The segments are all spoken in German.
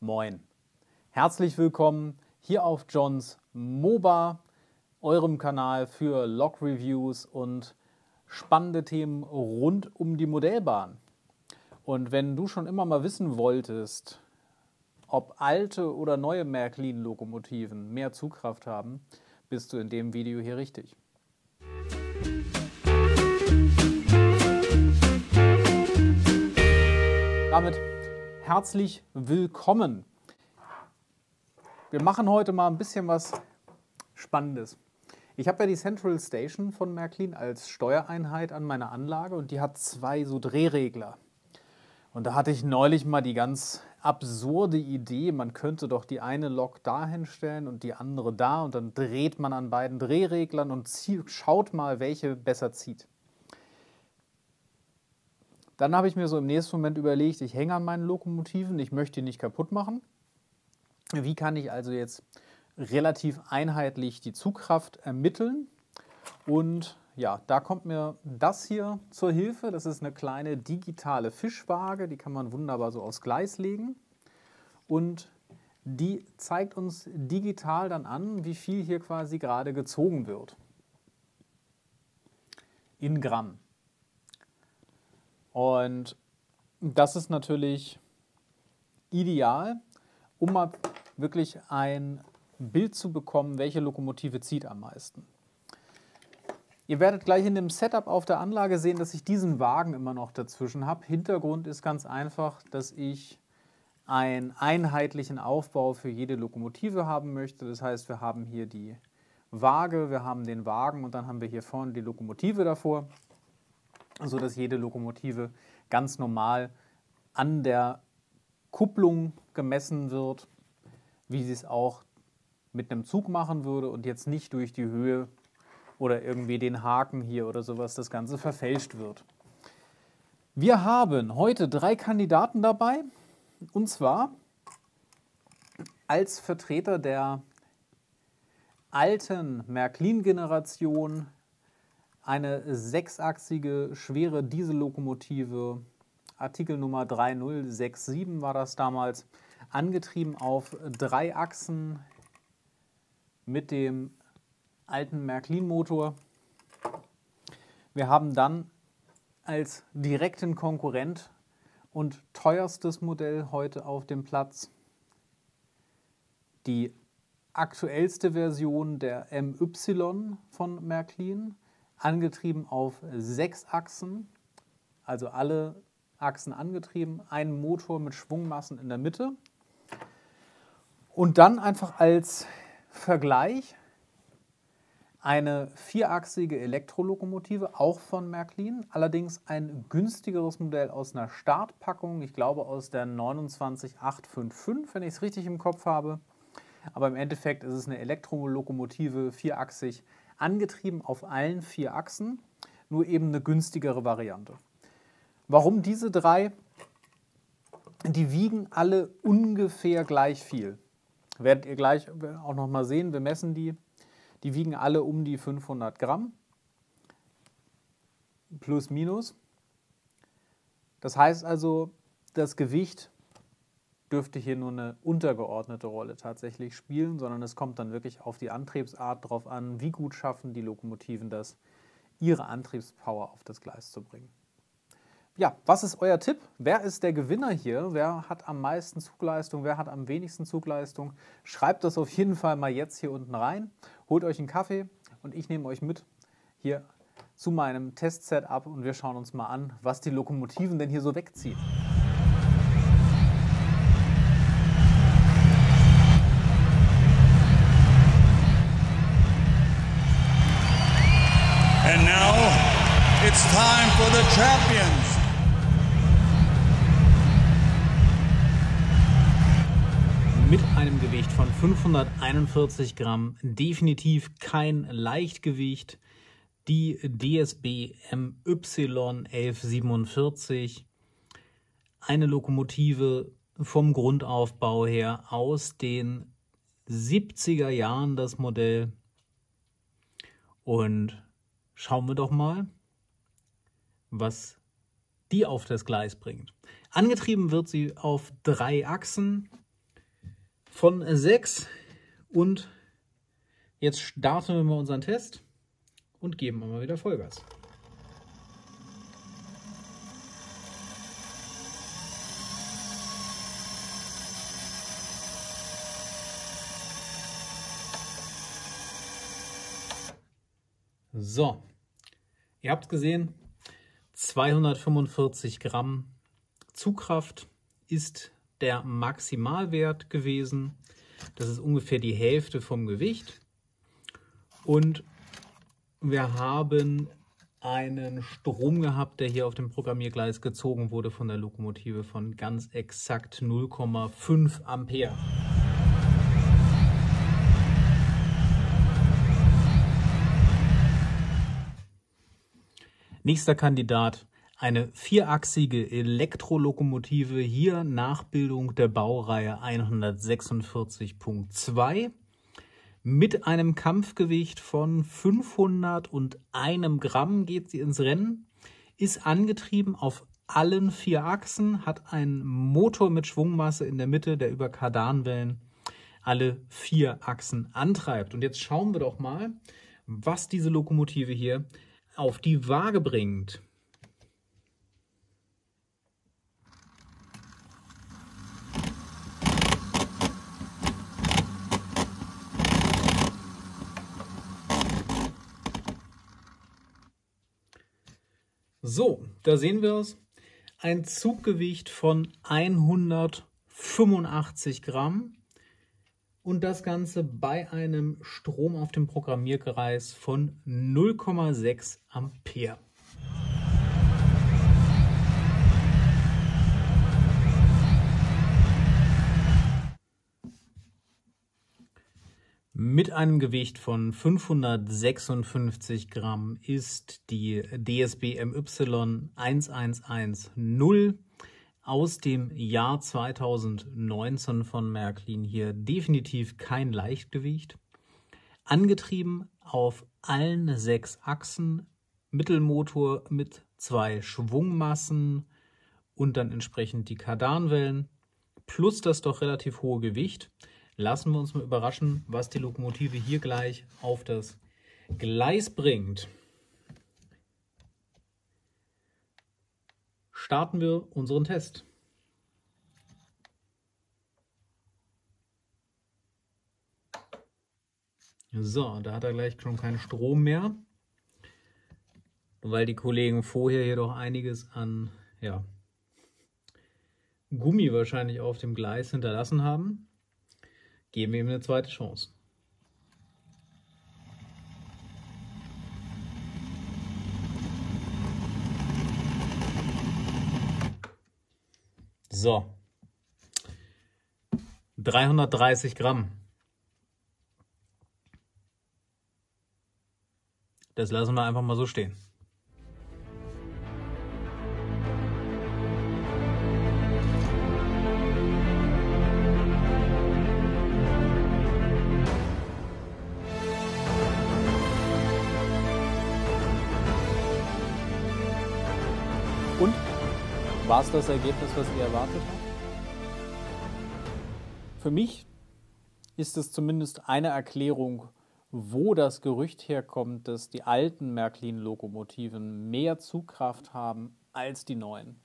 Moin. Herzlich willkommen hier auf Johns MOBA, eurem Kanal für Log-Reviews und spannende Themen rund um die Modellbahn. Und wenn du schon immer mal wissen wolltest, ob alte oder neue Märklin-Lokomotiven mehr Zugkraft haben, bist du in dem Video hier richtig. Damit herzlich willkommen. Wir machen heute mal ein bisschen was Spannendes. Ich habe ja die Central Station von Märklin als Steuereinheit an meiner Anlage und die hat zwei so Drehregler. Und da hatte ich neulich mal die ganz absurde Idee, man könnte doch die eine Lok dahin stellen und die andere da und dann dreht man an beiden Drehreglern und schaut mal, welche besser zieht. Dann habe ich mir so im nächsten Moment überlegt, ich hänge an meinen Lokomotiven, ich möchte die nicht kaputt machen. Wie kann ich also jetzt relativ einheitlich die Zugkraft ermitteln? Und ja, da kommt mir das hier zur Hilfe. Das ist eine kleine digitale Fischwaage, die kann man wunderbar so aufs Gleis legen. Und die zeigt uns digital dann an, wie viel hier quasi gerade gezogen wird. In Gramm. Und das ist natürlich ideal, um mal wirklich ein Bild zu bekommen, welche Lokomotive zieht am meisten. Ihr werdet gleich in dem Setup auf der Anlage sehen, dass ich diesen Wagen immer noch dazwischen habe. Hintergrund ist ganz einfach, dass ich einen einheitlichen Aufbau für jede Lokomotive haben möchte. Das heißt, wir haben hier die Waage, wir haben den Wagen und dann haben wir hier vorne die Lokomotive davor, sodass jede Lokomotive ganz normal an der Kupplung gemessen wird, wie sie es auch mit einem Zug machen würde und jetzt nicht durch die Höhe oder irgendwie den Haken hier oder sowas das Ganze verfälscht wird. Wir haben heute 3 Kandidaten dabei, und zwar als Vertreter der alten Märklin-Generation eine 6-achsige schwere Diesellokomotive, Artikelnummer 3067 war das damals, angetrieben auf 3 Achsen mit dem alten Märklin-Motor. Wir haben dann als direkten Konkurrent und teuerstes Modell heute auf dem Platz die aktuellste Version der MY von Märklin, angetrieben auf 6 Achsen, also alle Achsen angetrieben, ein Motor mit Schwungmassen in der Mitte. Und dann einfach als Vergleich eine 4-achsige Elektrolokomotive, auch von Märklin, allerdings ein günstigeres Modell aus einer Startpackung, ich glaube aus der 29855, wenn ich es richtig im Kopf habe. Aber im Endeffekt ist es eine Elektrolokomotive, 4-achsig, angetrieben auf allen 4 Achsen, nur eben eine günstigere Variante. Warum diese 3? Die wiegen alle ungefähr gleich viel. Werdet ihr gleich auch noch mal sehen, wir messen die. Die wiegen alle um die 500 Gramm, plus minus. Das heißt also, das Gewicht dürfte hier nur eine untergeordnete Rolle tatsächlich spielen, sondern es kommt dann wirklich auf die Antriebsart drauf an, wie gut schaffen die Lokomotiven das, ihre Antriebspower auf das Gleis zu bringen. Ja, was ist euer Tipp? Wer ist der Gewinner hier? Wer hat am meisten Zugleistung? Wer hat am wenigsten Zugleistung? Schreibt das auf jeden Fall mal jetzt hier unten rein. Holt euch einen Kaffee und ich nehme euch mit hier zu meinem Test-Setup und wir schauen uns mal an, was die Lokomotiven denn hier so wegziehen. And now it's time for the champions. Mit einem Gewicht von 541 Gramm, definitiv kein Leichtgewicht, die DSB MY 1147, eine Lokomotive vom Grundaufbau her aus den 70er Jahren das Modell. Und schauen wir doch mal, was die auf das Gleis bringt. Angetrieben wird sie auf 3 Achsen von 6 und jetzt starten wir mal unseren Test und geben mal wieder Vollgas. So, ihr habt gesehen, 245 Gramm Zugkraft ist der Maximalwert gewesen. Das ist ungefähr die Hälfte vom Gewicht. Und wir haben einen Strom gehabt, der hier auf dem Programmiergleis gezogen wurde von der Lokomotive von ganz exakt 0,5 Ampere. Nächster Kandidat, eine vierachsige Elektrolokomotive, hier Nachbildung der Baureihe 146.2 mit einem Kampfgewicht von 501 Gramm geht sie ins Rennen, ist angetrieben auf allen 4 Achsen, hat einen Motor mit Schwungmasse in der Mitte, der über Kardanwellen alle 4 Achsen antreibt. Und jetzt schauen wir doch mal, was diese Lokomotive hier auf die Waage bringt. So, da sehen wir es. Ein Zuggewicht von 185 Gramm. Und das Ganze bei einem Strom auf dem Programmierkreis von 0,6 Ampere. Mit einem Gewicht von 556 Gramm ist die DSB MY 1110 aus dem Jahr 2019 von Märklin hier definitiv kein Leichtgewicht. Angetrieben auf allen 6 Achsen, Mittelmotor mit 2 Schwungmassen und dann entsprechend die Kardanwellen plus das doch relativ hohe Gewicht. Lassen wir uns mal überraschen, was die Lokomotive hier gleich auf das Gleis bringt. Starten wir unseren Test. So, da hat er gleich schon keinen Strom mehr, weil die Kollegen vorher hier doch einiges an Gummi wahrscheinlich auf dem Gleis hinterlassen haben. Geben wir ihm eine zweite Chance. So, 330 Gramm. Das lassen wir einfach mal so stehen. Und? War es das Ergebnis, was ihr erwartet habt? Für mich ist es zumindest eine Erklärung, wo das Gerücht herkommt, dass die alten Märklin-Lokomotiven mehr Zugkraft haben als die neuen.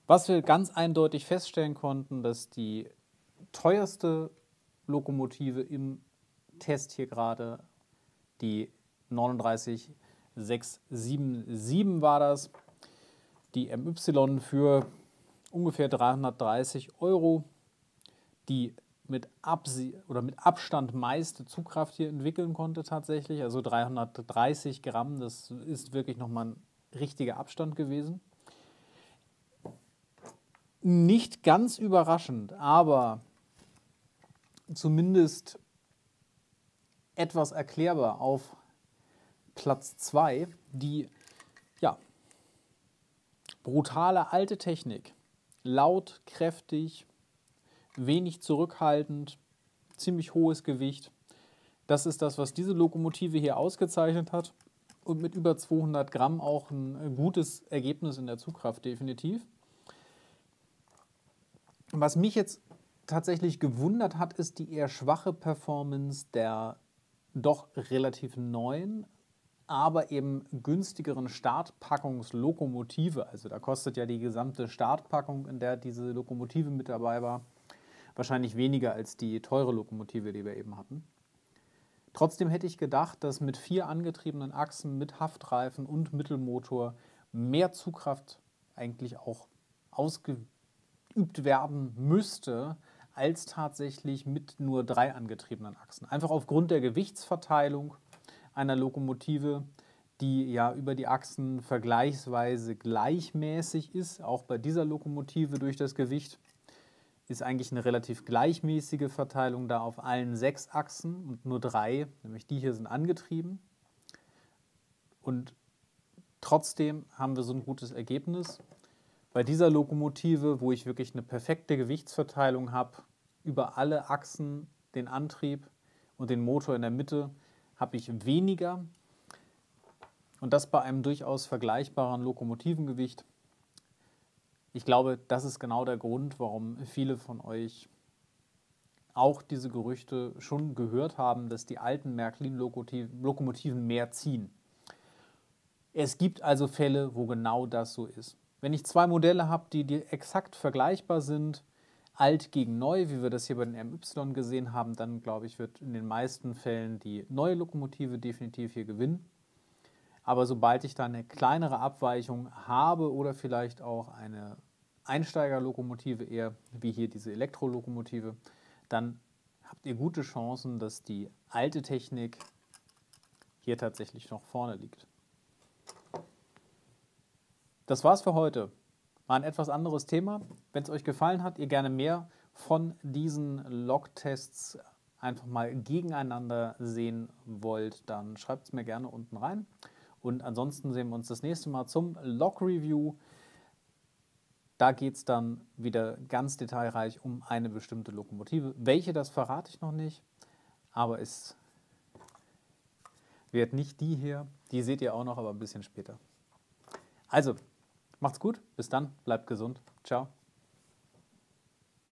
Was wir ganz eindeutig feststellen konnten, dass die teuerste Lokomotive im Test hier gerade, die 39677 war das, die MY für ungefähr 330 €, die mit Abstand meiste Zugkraft hier entwickeln konnte tatsächlich. Also 330 Gramm, das ist wirklich nochmal ein richtiger Abstand gewesen. Nicht ganz überraschend, aber zumindest etwas erklärbar auf Platz 2, die brutale alte Technik, laut, kräftig, wenig zurückhaltend, ziemlich hohes Gewicht. Das ist das, was diese Lokomotive hier ausgezeichnet hat und mit über 200 Gramm auch ein gutes Ergebnis in der Zugkraft definitiv. Was mich jetzt tatsächlich gewundert hat, ist die eher schwache Performance der doch relativ neuen, aber eben günstigeren Startpackungslokomotive. Also da kostet ja die gesamte Startpackung, in der diese Lokomotive mit dabei war, wahrscheinlich weniger als die teure Lokomotive, die wir eben hatten. Trotzdem hätte ich gedacht, dass mit 4 angetriebenen Achsen, mit Haftreifen und Mittelmotor mehr Zugkraft eigentlich auch ausgeübt werden müsste, als tatsächlich mit nur 3 angetriebenen Achsen. Einfach aufgrund der Gewichtsverteilung einer Lokomotive, die ja über die Achsen vergleichsweise gleichmäßig ist. Auch bei dieser Lokomotive durch das Gewicht ist eigentlich eine relativ gleichmäßige Verteilung da auf allen 6 Achsen und nur 3, nämlich die hier, sind angetrieben. Und trotzdem haben wir so ein gutes Ergebnis. Bei dieser Lokomotive, wo ich wirklich eine perfekte Gewichtsverteilung habe, über alle Achsen den Antrieb und den Motor in der Mitte, habe ich weniger. Und das bei einem durchaus vergleichbaren Lokomotivengewicht. Ich glaube, das ist genau der Grund, warum viele von euch auch diese Gerüchte schon gehört haben, dass die alten Märklin-Lokomotiven mehr ziehen. Es gibt also Fälle, wo genau das so ist. Wenn ich 2 Modelle habe, die exakt vergleichbar sind, alt gegen neu, wie wir das hier bei den MY gesehen haben, dann glaube ich, wird in den meisten Fällen die neue Lokomotive definitiv hier gewinnen. Aber sobald ich da eine kleinere Abweichung habe oder vielleicht auch eine Einsteigerlokomotive eher, wie hier diese Elektrolokomotive, dann habt ihr gute Chancen, dass die alte Technik hier tatsächlich noch vorne liegt. Das war's für heute. War ein etwas anderes Thema. Wenn es euch gefallen hat, ihr gerne mehr von diesen Log-Tests einfach mal gegeneinander sehen wollt, dann schreibt es mir gerne unten rein. Und ansonsten sehen wir uns das nächste Mal zum Log-Review. Da geht es dann wieder ganz detailreich um eine bestimmte Lokomotive. Welche, das verrate ich noch nicht, aber es wird nicht die hier. Die seht ihr auch noch, aber ein bisschen später. Also, macht's gut, bis dann, bleibt gesund, ciao.